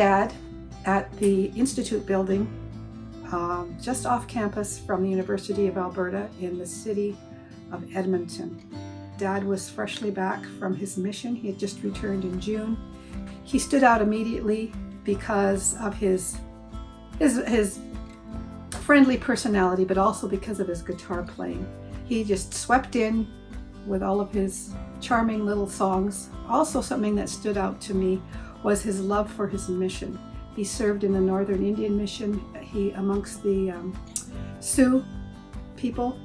Dad at the Institute building, just off campus from the University of Alberta in the city of Edmonton. Dad was freshly back from his mission. He had just returned in June. He stood out immediately because of his friendly personality, but also because of his guitar playing. He just swept in with all of his charming little songs. Also, something that stood out to me was his love for his mission. He served in the Northern Indian Mission, amongst the Sioux people,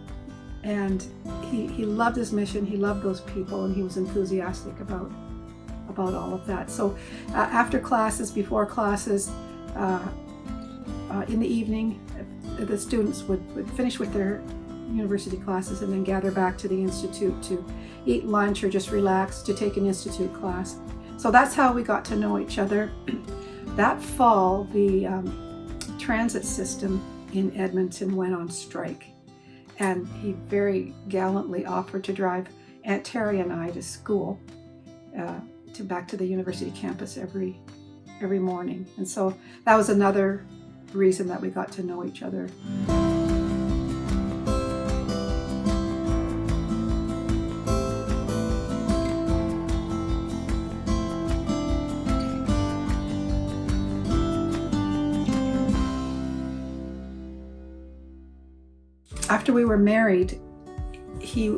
and he loved his mission. He loved those people, and he was enthusiastic about all of that. So after classes, before classes, in the evening, the students would finish with their university classes and then gather back to the Institute to eat lunch or just relax, to take an Institute class. So that's how we got to know each other. That fall, the transit system in Edmonton went on strike, and he very gallantly offered to drive Aunt Terry and I to school, back to the university campus every morning. And so that was another reason that we got to know each other. After we were married, he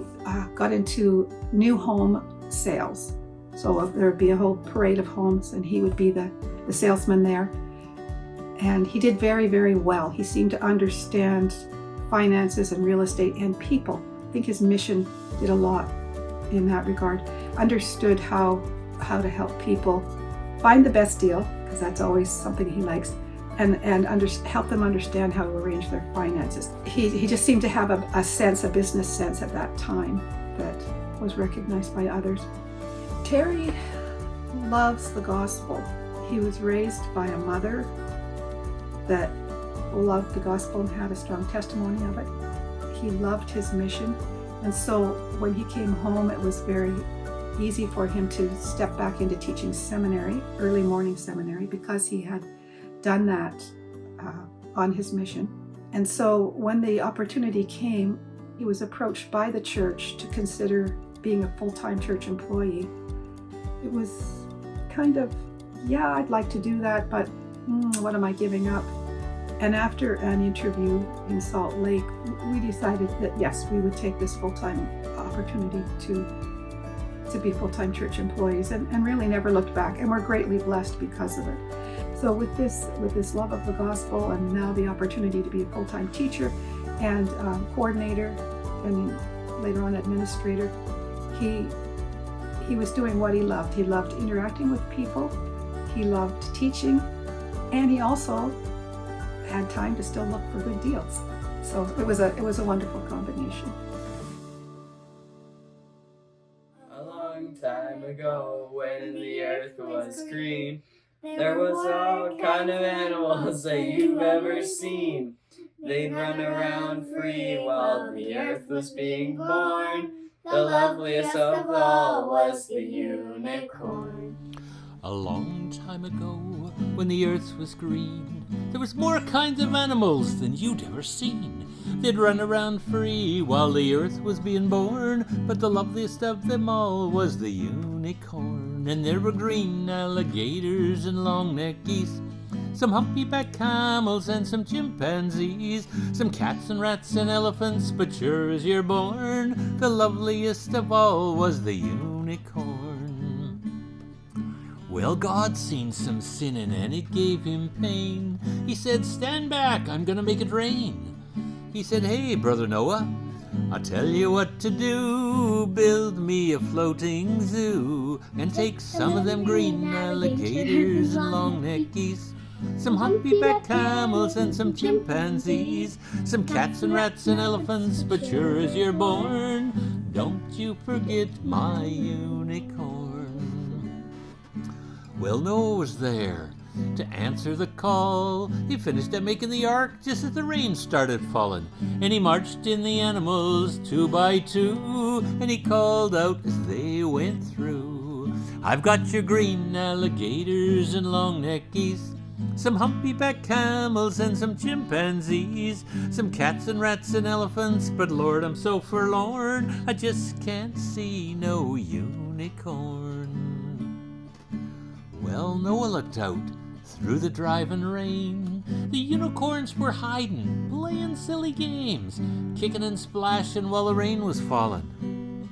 got into new home sales. So there would be a whole parade of homes, and he would be the salesman there. And he did very, very well. He seemed to understand finances and real estate and people. I think his mission did a lot in that regard. Understood how to help people find the best deal, because that's always something he likes, and help them understand how to arrange their finances. He just seemed to have a business sense at that time that was recognized by others. Terry loves the gospel. He was raised by a mother that loved the gospel and had a strong testimony of it. He loved his mission, and so when he came home, it was very easy for him to step back into teaching seminary, early morning seminary, because he had done that on his mission. And so when the opportunity came, he was approached by the church to consider being a full-time church employee. It was kind of, yeah, I'd like to do that, but what am I giving up? And after an interview in Salt Lake, we decided that yes, we would take this full-time opportunity to be full-time church employees, and really never looked back, and we're greatly blessed because of it. So with this love of the gospel, and now the opportunity to be a full-time teacher and coordinator, and later on administrator, he was doing what he loved. He loved interacting with people, he loved teaching, and he also had time to still look for good deals. So it was a wonderful combination. A long time ago, when the earth was green, there was all kind of animals that you've ever seen. They'd run around free while the earth was being born. The loveliest of all was the unicorn. A long time ago, when the earth was green, there was more kinds of animals than you'd ever seen. They'd run around free while the earth was being born, but the loveliest of them all was the unicorn. And there were green alligators and long-necked geese, some humpy-backed camels and some chimpanzees, some cats and rats and elephants, but sure as you're born, the loveliest of all was the unicorn. Well, God seen some sinning and it gave him pain. He said, "Stand back, I'm gonna make it rain." He said, "Hey, Brother Noah, I'll tell you what to do. Build me a floating zoo and take some of them green alligators and long-necked geese, some humpy-backed camels and some chimpanzees, some cats and rats and elephants, but sure as you're born, don't you forget my unicorn." Well, Noah was there to answer the call. He finished up making the ark just as the rain started falling, and he marched in the animals 2 by 2, and he called out as they went through, I've got your green alligators and long-necked geese, some humpy-backed camels and some chimpanzees, some cats and rats and elephants, but Lord, I'm so forlorn, I just can't see no unicorn. Well, Noah looked out through the driving rain. The unicorns were hiding, playing silly games, kicking and splashing while the rain was falling.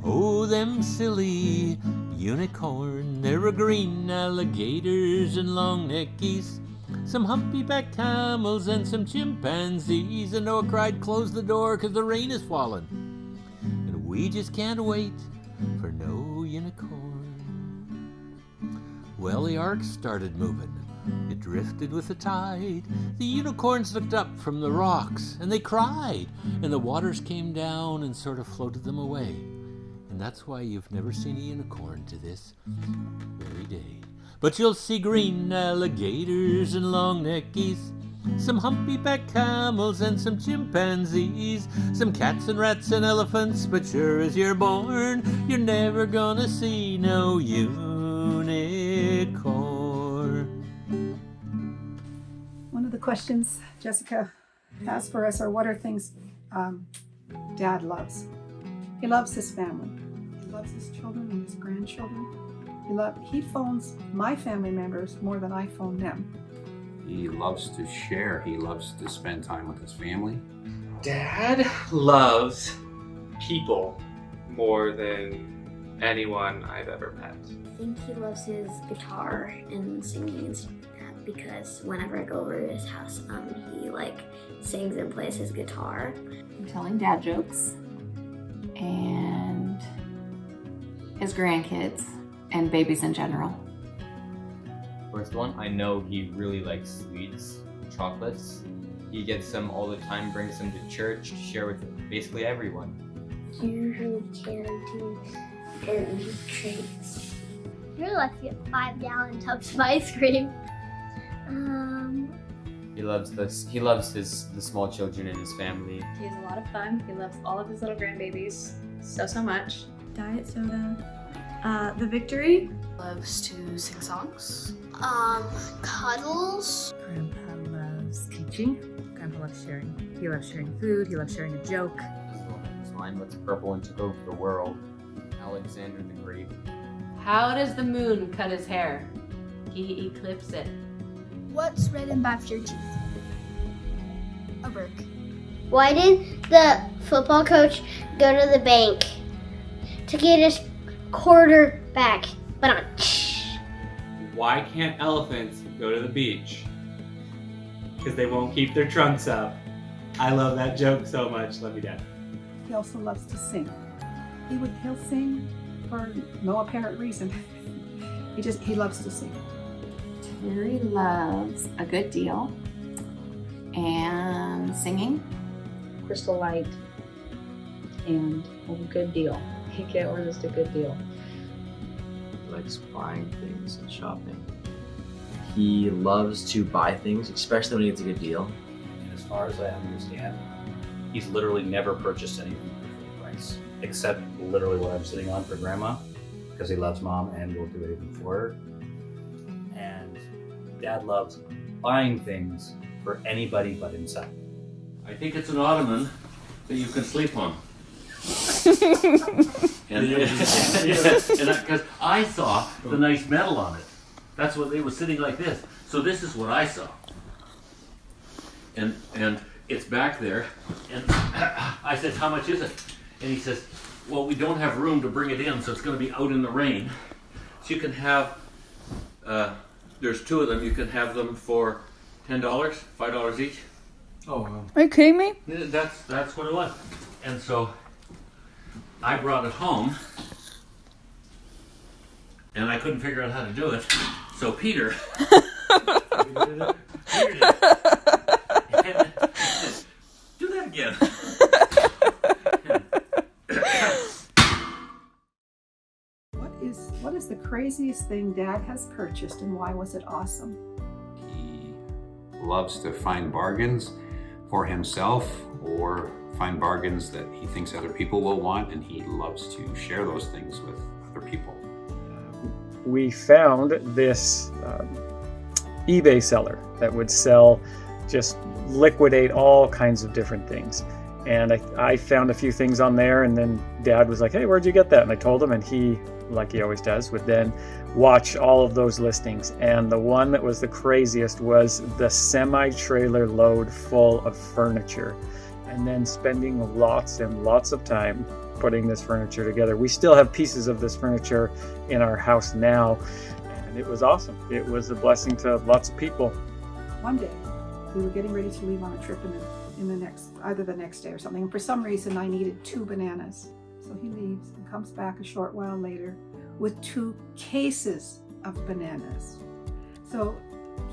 Oh, them silly unicorn, there were green alligators and long-necked geese, some humpy-backed camels and some chimpanzees, and Noah cried, close the door, 'cause the rain is falling, and we just can't wait for no unicorn. Well, the ark started moving. It drifted with the tide. The unicorns looked up from the rocks, and they cried, and the waters came down and sort of floated them away. And that's why you've never seen a unicorn to this very day. But you'll see green alligators and long-necked geese, some humpy-backed camels and some chimpanzees, some cats and rats and elephants, but sure as you're born, you're never gonna see no unicorn. One of the questions Jessica has for us are, what are things Dad loves? He loves his family. He loves his children and his grandchildren. He phones my family members more than I phone them. He loves to share. He loves to spend time with his family. Dad loves people more than anyone I've ever met. I think he loves his guitar and singing and stuff like that, because whenever I go over to his house, he sings and plays his guitar. I'm telling dad jokes and his grandkids and babies in general. First one, I know he really likes sweets, chocolates. He gets them all the time, brings them to church, to share with basically everyone. He usually candy and treats. He really likes to get 5-gallon tubs of ice cream. He loves the small children in his family. He has a lot of fun. He loves all of his little grandbabies so much. Diet soda. The Victory. Loves to sing songs. Cuddles. Grandpa loves teaching. Grandpa loves sharing. He loves sharing food. He loves sharing a joke. His mind what's purple and took over the world. Alexander the Great. How does the moon cut his hair? He eclipses it. What's red in back of your teeth? A brick. Why did the football coach go to the bank to get his quarter back? But on. Why can't elephants go to the beach? Because they won't keep their trunks up. I love that joke so much. Love you, Dad. He also loves to sing. He'll sing for no apparent reason. He loves to sing. Terry loves a good deal and singing. Crystal Light and a good deal. Or just a good deal. He likes buying things and shopping. He loves to buy things, especially when he gets a good deal. And as far as I understand, he's literally never purchased anything for full price, except literally what I'm sitting on for Grandma, because he loves Mom and will do anything for her. And Dad loves buying things for anybody but himself. I think it's an ottoman that you can sleep on. Because I saw the nice metal on it. That's what it was sitting like this. So this is what I saw. And it's back there. And I said, how much is it? And he says, well, we don't have room to bring it in, so it's going to be out in the rain. So you can have, there's two of them. You can have them for $10, $5 each. Oh, wow. Are you kidding me? That's what it was. And so I brought it home, and I couldn't figure out how to do it. So Peter did it. Do that again. What is the craziest thing Dad has purchased, and why was it awesome? He loves to find bargains for himself or find bargains that he thinks other people will want, and he loves to share those things with other people. we found this eBay seller that would sell, just liquidate all kinds of different things. And I found a few things on there, and then Dad was like, hey, where'd you get that? And I told him, and he, like he always does, would then watch all of those listings. And the one that was the craziest was the semi-trailer load full of furniture, and then spending lots and lots of time putting this furniture together. We still have pieces of this furniture in our house now, and it was awesome. It was a blessing to lots of people. One day, we were getting ready to leave on a trip either the next day or something. And for some reason, I needed 2 bananas. So he leaves and comes back a short while later with 2 cases of bananas. So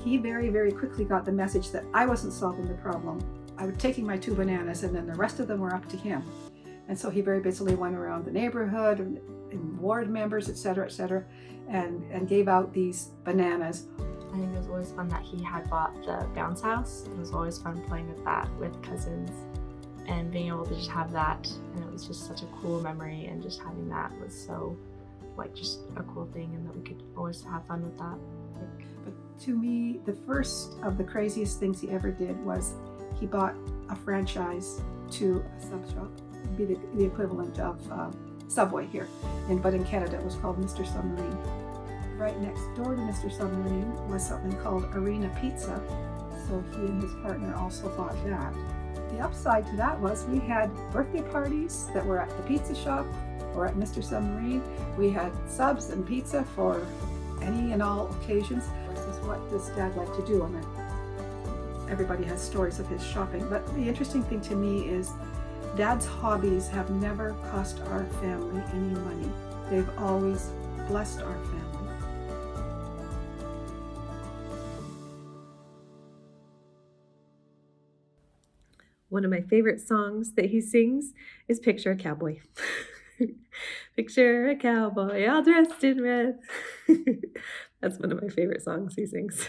he very, very quickly got the message that I wasn't solving the problem. I was taking my 2 bananas, and then the rest of them were up to him. And so he very busily went around the neighborhood and ward members, et cetera, and gave out these bananas. I think it was always fun that he had bought the bounce house. It was always fun playing with that with cousins and being able to just have that. And it was just such a cool memory, and just having that was so, like, just a cool thing, and that we could always have fun with that. But to me, the first of the craziest things he ever did was he bought a franchise to a sub shop. It'd be the equivalent of Subway here, but in Canada it was called Mr. Submarine. Right next door to Mr. Submarine was something called Arena Pizza, so he and his partner also bought that. The upside to that was we had birthday parties that were at the pizza shop or at Mr. Submarine. We had subs and pizza for any and all occasions. This is what does Dad like to do? I mean, everybody has stories of his shopping, but the interesting thing to me is Dad's hobbies have never cost our family any money. They've always blessed our family. One of my favorite songs that he sings is Picture a Cowboy. Picture a cowboy all dressed in red. That's one of my favorite songs he sings.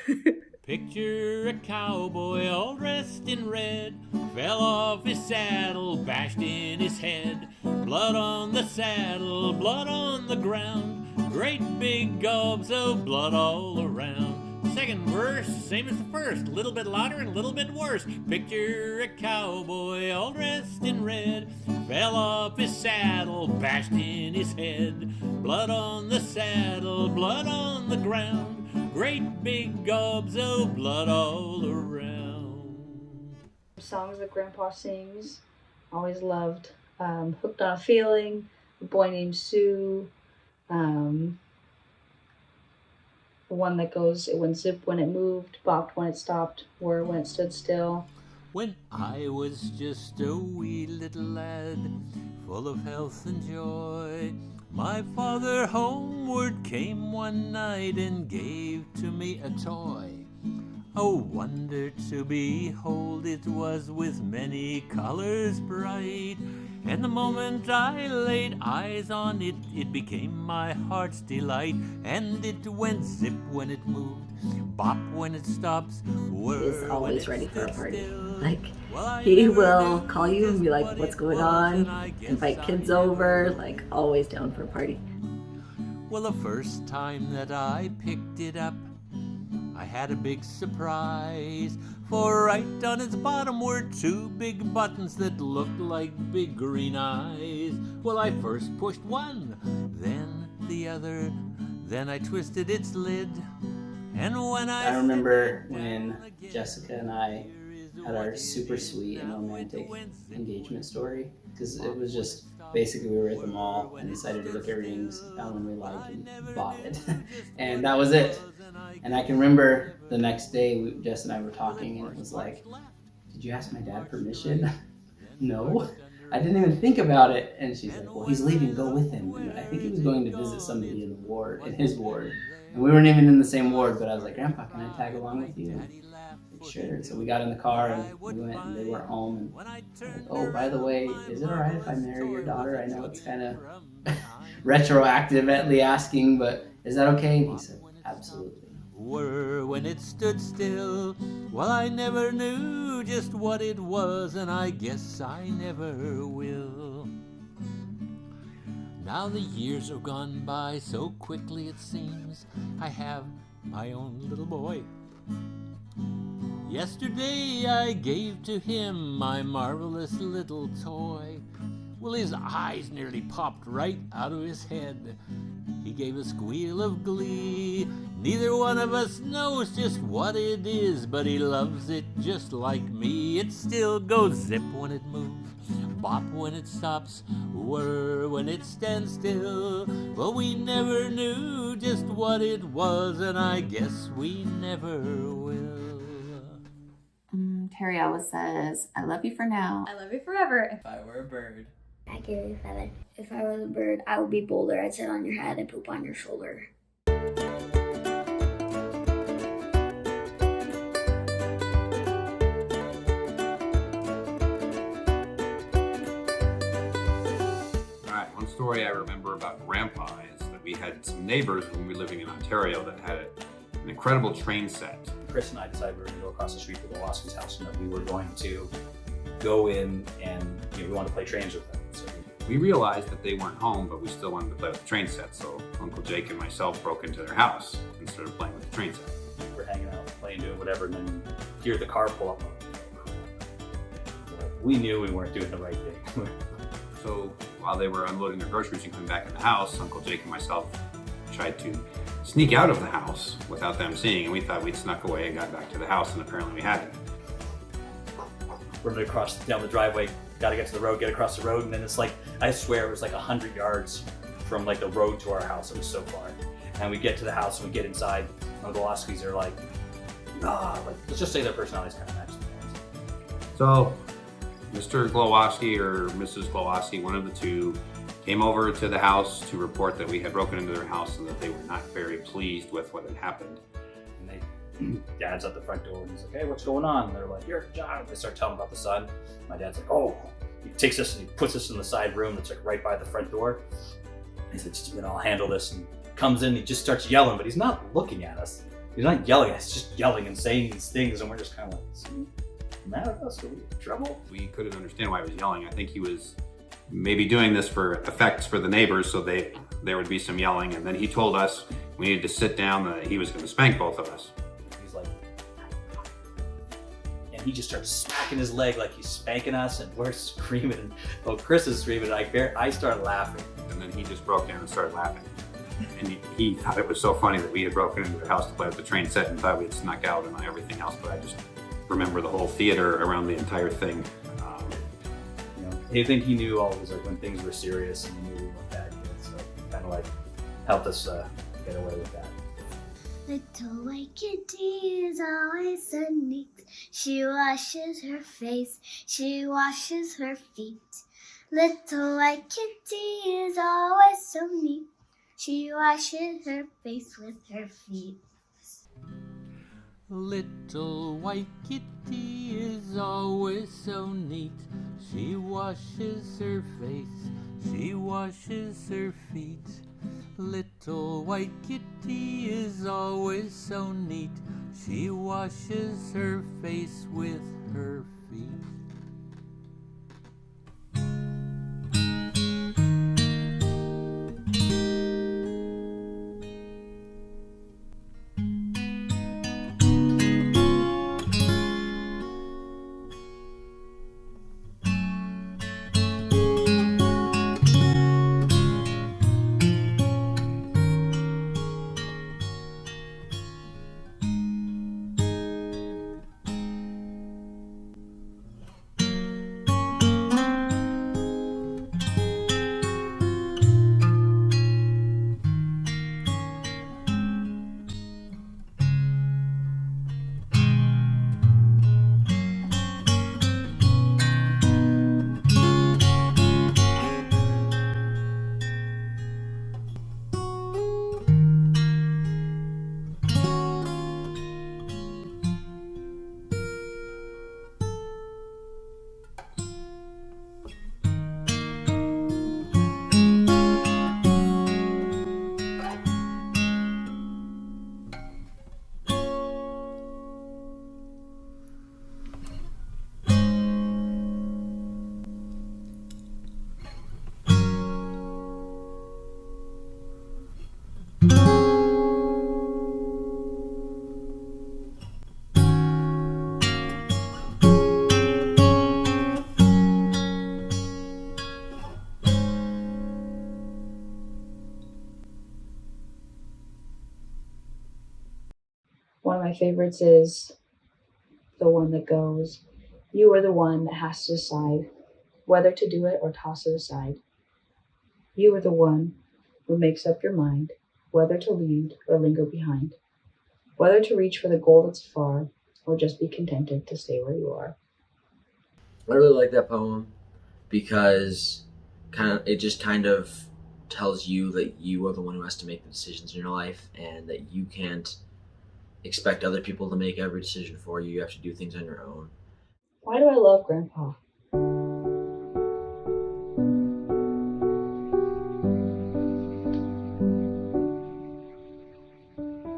Picture a cowboy all dressed in red, fell off his saddle, bashed in his head. Blood on the saddle, blood on the ground, great big gobs of blood all around. Second verse, same as the first, a little bit louder and a little bit worse. Picture a cowboy all dressed in red, fell off his saddle, bashed in his head. Blood on the saddle, blood on the ground, great big gobs of blood all around. Songs that Grandpa sings, always loved. Hooked on a Feeling, A Boy Named Sue. The one that goes, it went zip when it moved, bopped when it stopped, whir when it stood still. When I was just a wee little lad, full of health and joy, my father homeward came one night and gave to me a toy. A wonder to behold it was, with many colors bright. And the moment I laid eyes on it, it became my heart's delight. And it went zip when it moved, bop when it stops, whir. He's always ready for a party. Like, he will call you and be like, what's going on? Invite kids over, like, always down for a party. Well, the first time that I picked it up, I had a big surprise, for right on its bottom were 2 big buttons that looked like big green eyes. Well, I first pushed one, then the other, then I twisted its lid, and when I remember when Jessica and I had our super sweet and romantic engagement story, because it was just basically we were at the mall and decided to look at rings, found one we liked and bought it. And that was it. And I can remember the next day Jess and I were talking, and it was like, did you ask my dad permission? No, I didn't even think about it. And she's like, well, he's leaving, go with him. And I think he was going to visit somebody in the ward, in his ward. And we weren't even in the same ward, but I was like, Grandpa, can I tag along with you? And sure. So we got in the car and we went, and they weren't home. And like, oh, by the way, is it all right if I marry your daughter? I know it's kind of retroactively asking, but is that okay? And he said, absolutely. Whir when it stood still. Well, I never knew just what it was, and I guess I never will. Now the years are gone by so quickly it seems. I have my own little boy. Yesterday I gave to him my marvelous little toy. Well, his eyes nearly popped right out of his head. He gave a squeal of glee. Neither one of us knows just what it is, but he loves it just like me. It still goes zip when it moves, bop when it stops, whir when it stands still. Well, we never knew just what it was, and I guess we never will. Terry always says, I love you for now. I love you forever. If I were a bird. I give you a feather. If I was a bird, I would be bolder. I'd sit on your head and poop on your shoulder. Alright, one story I remember about Grandpa is that we had some neighbors when we were living in Ontario that had an incredible train set. Chris and I decided we were going to go across the street to the Waski's house and that we were going to go in and we wanted to play trains with them. So we realized that they weren't home, but we still wanted to play with the train set. So Uncle Jake and myself broke into their house and started playing with the train set. We're hanging out, playing, doing whatever, and then hear the car pull up. We knew we weren't doing the right thing. So while they were unloading their groceries and coming back in the house, Uncle Jake and myself tried to sneak out of the house without them seeing, and we thought we'd snuck away and got back to the house, and apparently we hadn't. We're going to cross down the driveway, got to get to the road, get across the road, and then it's like, I swear it was like 100 yards from like the road to our house. It was so far. And we get to the house and we get inside, and the Waskis are like, like, let's just say their personalities kind of match. So Mr. Glowowski or Mrs. Glowowski, one of the two, came over to the house to report that we had broken into their house and that they were not very pleased with what had happened. And Dad's at the front door and he's like, hey, what's going on? And they're like, you're John. They start telling about the son. My dad's like, oh, he takes us and he puts us in the side room that's like right by the front door. He said, just, I'll handle this. And comes in, he just starts yelling, but he's not looking at us. He's not yelling, he's just yelling and saying these things, and we're just kind of like, is he mad at us? Are we in trouble? We couldn't understand why he was yelling. I think he was maybe doing this for effects for the neighbors, so there would be some yelling, and then he told us we needed to sit down, that he was going to spank both of us. He's like, and he just starts smacking his leg like he's spanking us, and we're screaming, and oh, Chris is screaming, and I started laughing. And then he just broke down and started laughing. And he thought it was so funny that we had broken into their house to play with the train set and thought we had snuck out and everything else, but I just remember the whole theater around the entire thing. I think he knew always like when things were serious and he knew we weren't bad kids, so kind of like helped us get away with that. Little white kitty is always so neat. She washes her face, she washes her feet. Little white kitty is always so neat. She washes her face with her feet. Little white kitty is always so neat. She washes her face, she washes her feet. Little white kitty is always so neat. She washes her face with her feet. my favorites is the one that goes, "You are the one that has to decide whether to do it or toss it aside. You are the one who makes up your mind whether to lead or linger behind, whether to reach for the goal that's far or just be contented to stay where you are." I really like that poem because it just kind of tells you that you are the one who has to make the decisions in your life and that you can't expect other people to make every decision for you. You have to do things on your own. Why do I love Grandpa? I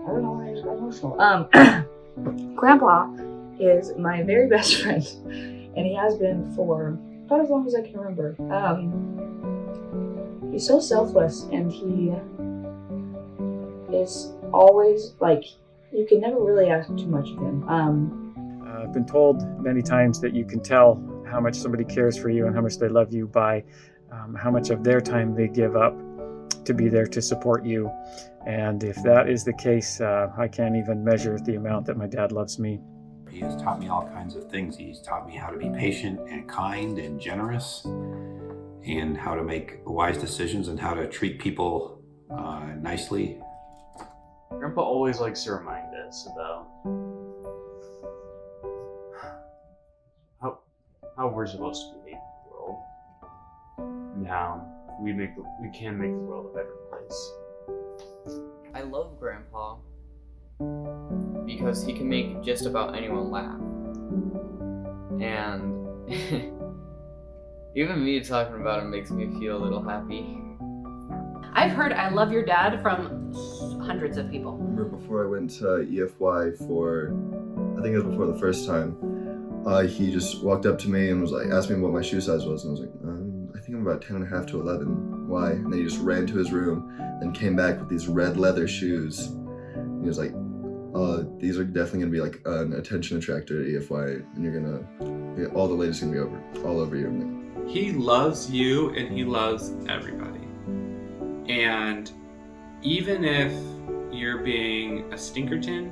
don't know why I just got emotional. Grandpa is my very best friend, and he has been for about as long as I can remember. He's so selfless, and he is always like, you can never really ask too much of him. I've been told many times that you can tell how much somebody cares for you and how much they love you by how much of their time they give up to be there to support you. And if that is the case, I can't even measure the amount that my dad loves me. He has taught me all kinds of things. He's taught me how to be patient and kind and generous, and how to make wise decisions and how to treat people nicely. Grandpa always likes to remind us about how we're supposed to be in the world, and how we can make the world a better place. I love Grandpa because he can make just about anyone laugh. And even me talking about him makes me feel a little happy. I've heard I love your dad from hundreds of people. Remember before I went to EFY I think it was before the first time, he just walked up to me and was like, asked me what my shoe size was, and I was like, I think I'm about 10.5 to 11. Why? And then he just ran to his room and came back with these red leather shoes. And he was like, these are definitely gonna be like an attention attractor at EFY, and all the ladies are gonna be all over you. I'm like, He loves you and he loves everybody. And even if you're being a stinkerton,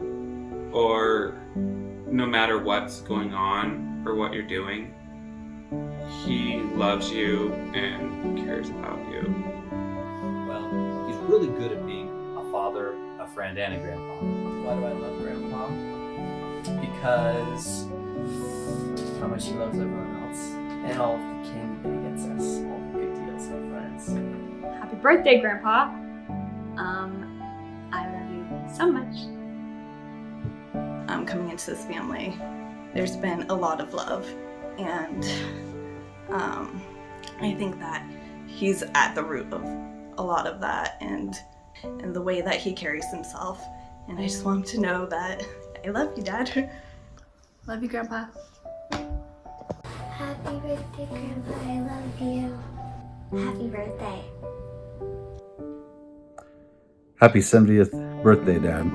or no matter what's going on or what you're doing, he loves you and cares about you. Well, he's really good at being a father, a friend, and a grandpa. Why do I love Grandpa? Because how much he loves everyone else, and all of the candy that he gets us, all the good deals and friends. Happy birthday, Grandpa. I love you so much. Coming into this family, there's been a lot of love, and I think that he's at the root of a lot of that, and the way that he carries himself. And I just want him to know that I love you, Dad. Love you, Grandpa. Happy birthday, Grandpa. I love you. Happy birthday. Happy 70th birthday, Dad.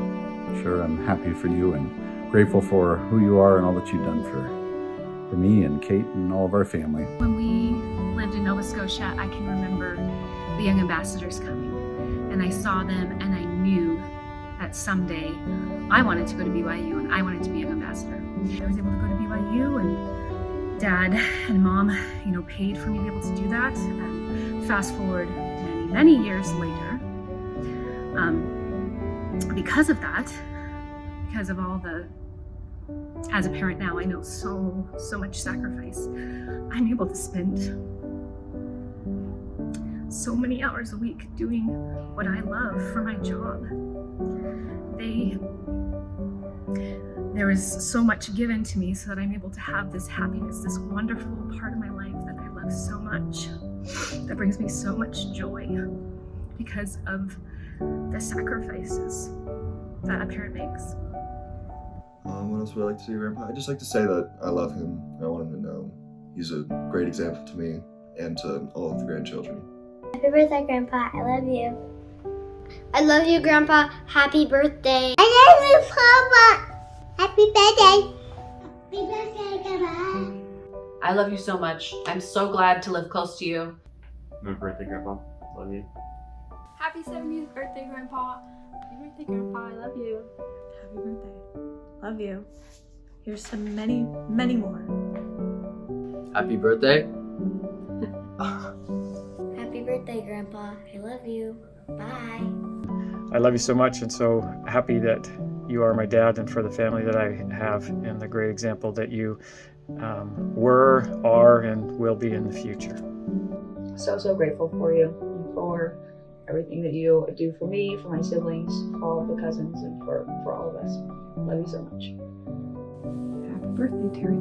Sure, I'm happy for you and grateful for who you are and all that you've done for me and Kate and all of our family. When we lived in Nova Scotia, I can remember the Young Ambassadors coming, and I saw them and I knew that someday I wanted to go to BYU and I wanted to be a Young Ambassador. I was able to go to BYU, and Dad and Mom, paid for me to be able to do that. And fast forward many, many years later, because of that, because of all the, as a parent now, I know so much sacrifice. I'm able to spend so many hours a week doing what I love for my job. There is so much given to me so that I'm able to have this happiness, this wonderful part of my life that I love so much, that brings me so much joy because of the sacrifices that a parent makes. What else would I like to say, Grandpa? I'd just like to say that I love him. I want him to know he's a great example to me and to all of the grandchildren. Happy birthday, Grandpa. I love you. I love you, Grandpa. Happy birthday. I love you, Papa. Happy birthday. Happy birthday, Grandpa. I love you so much. I'm so glad to live close to you. Happy birthday, Grandpa. Love you. Happy 70th birthday, Grandpa. Happy birthday, Grandpa. I love you. Happy birthday. Love you. Here's to many, many more. Happy birthday. Happy birthday, Grandpa. I love you. Bye. I love you so much, and so happy that you are my dad, and for the family that I have, and the great example that you were, are, and will be in the future. So grateful for you, and for everything that you do for me, for my siblings, for all of the cousins, and for all of us. Love you so much. Happy birthday, Terry.